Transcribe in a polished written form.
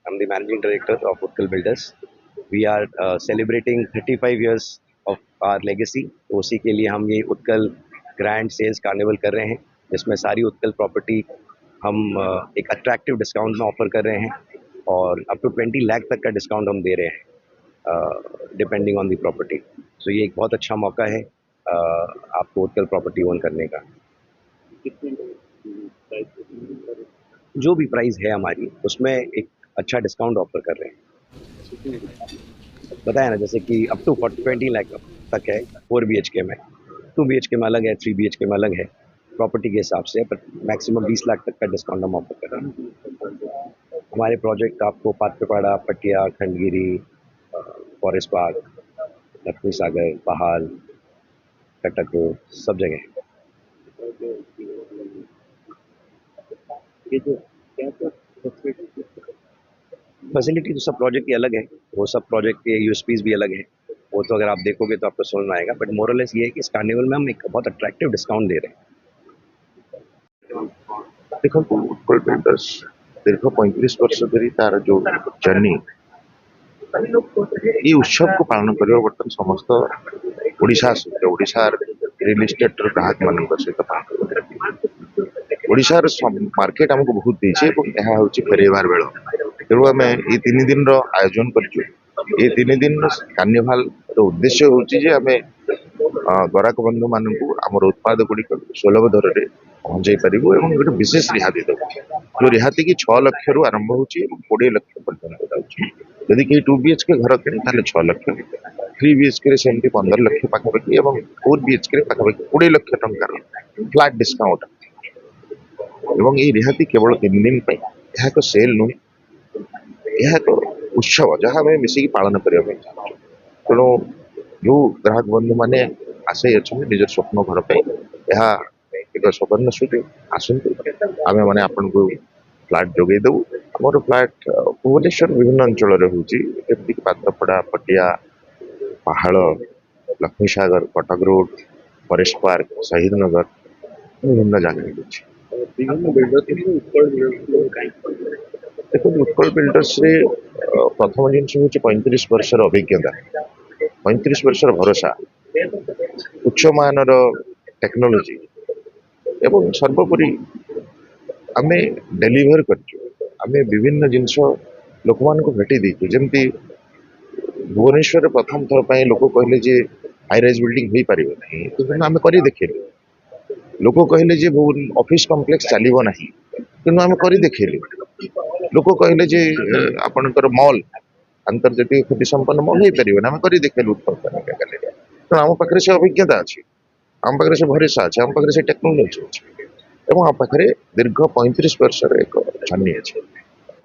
I'm the managing director of Utkal Builders. We are celebrating 35 years of our legacy. तो उसी के लिए हम ये उत्कल ग्रैंड सेल्स कार्निवल कर रहे हैं, जिसमें सारी उत्कल प्रॉपर्टी हम एक अट्रैक्टिव डिस्काउंट में ऑफर कर रहे हैं और अप टू 20 लाख तक का डिस्काउंट हम दे रहे हैं डिपेंडिंग ऑन द प्रॉपर्टी। सो ये एक बहुत अच्छा मौका है आपको उत्कल प्रॉपर्टी ओन करने का। जो भी प्राइस है हमारी उसमें एक अच्छा डिस्काउंट ऑफर कर रहे हैं। बताया ना, जैसे कि अप टू 20 लाख तक है 4 BHK में, 2 BHK में अलग है, 3 BHK में अलग है, प्रॉपर्टी के हिसाब से, पर मैक्सिमम 20 लाख तक का डिस्काउंट हम ऑफर कर रहे हैं। हमारे प्रोजेक्ट आपको पात्रपाड़ा, पटिया, खंडगिरी, फॉरेस्ट पार्क, लक्ष्मी सागर, बहाल, कटक रोड, सब जगह फैसिलिटी तो सब प्रोजेक्ट की अलग है, वो सब प्रोजेक्ट के यूएसपीज भी अलग है, वो तो अगर आप देखोगे तो आपको समझ में आएगा। बट मोरलेस ये है कि इस कार्निवल में हम एक बहुत अट्रैक्टिव डिस्काउंट दे रहे हैं। देखो उत्कल बिल्डर्स दीर्घ 35 वर्ष धरी तार जो जर्नी ये उत्सव को पालन कर बर्तमान समस्त ओडिशा सहित ओडिशार रियल एस्टेट ग्राहक मान सहित ओडिशार मार्केट आमको बहुत देछे फेरबार बेल तेणु आम ये 3 दिन आयोजन करचु। ये 3 दिन कार्निवाल उद्देश्य हूँ आम ग्राहक बंधु मानक आम उत्पाद गुड़िक सुलभ दर में पहुंचाई पारू और गोटे विशेष रिहाती देव जो रिहाती की 6 लाख रु आरंभ हो 20 लाख पर्यटन जाऊँगी। यदि कहीं 2 BHK घर किणे 6 लाख, 3 BHK सेमती 15 लाख पाखापाखि और 4 BHK पाखापाखि 20 लाख टंकार फ्लैट डिस्काउंट। एवं ये रिहाती केवल 3 दिन यह एक सेल नुहे, यह एक उत्सव जहाँ आम मिसिकी पालन करने चाहूँ। तेणु जो ग्राहक बंधु मैंने आशे अच्छा निज स्वप्न घर पर यह एक सुवर्ण सुযোগ आसतु आम मैंने आपन को फ्लैट जोगे दू। आमर फ्लैट भुवनेश्वर विभिन्न अंचल होती पात्रपड़ा, पटिया, पहाड़, लक्ष्मी सागर, कटक रोड, फॉरेस्ट पार्क, शहीद नगर विभिन्न जगह देखो उत्कल बिल्डर्स रे प्रथम जिन हूँ 35 वर्ष अभिज्ञता, 35 वर्ष भरोसा, उच्च मानर टेक्नोलोजी एवं सर्वोपरि आम डेलीवर करें विभिन्न जिनस लोक मान भेटी देचु। जमती भुवनेश्वर प्रथम थर पर लोक कहले जे हाई राइज बिल्डिंग हो पार ना, आम कर देखलु। लोक कहले जे ऑफिस कॉम्प्लेक्स चलो ना, कि आम कर देखलु। लोक कहले जे आपणकर मॉल अंतर्जातीय ख्याति संपन्न मॉल हो पार ना, आम कर देखलु। आम पाखे से अभिज्ञता अच्छी, आम पाखे से भरोसा अच्छे, आम पाखे से टेक्नोलोजी अच्छी और आम पाखे दीर्घ 35 वर्ष एक जर्नी अच्छी।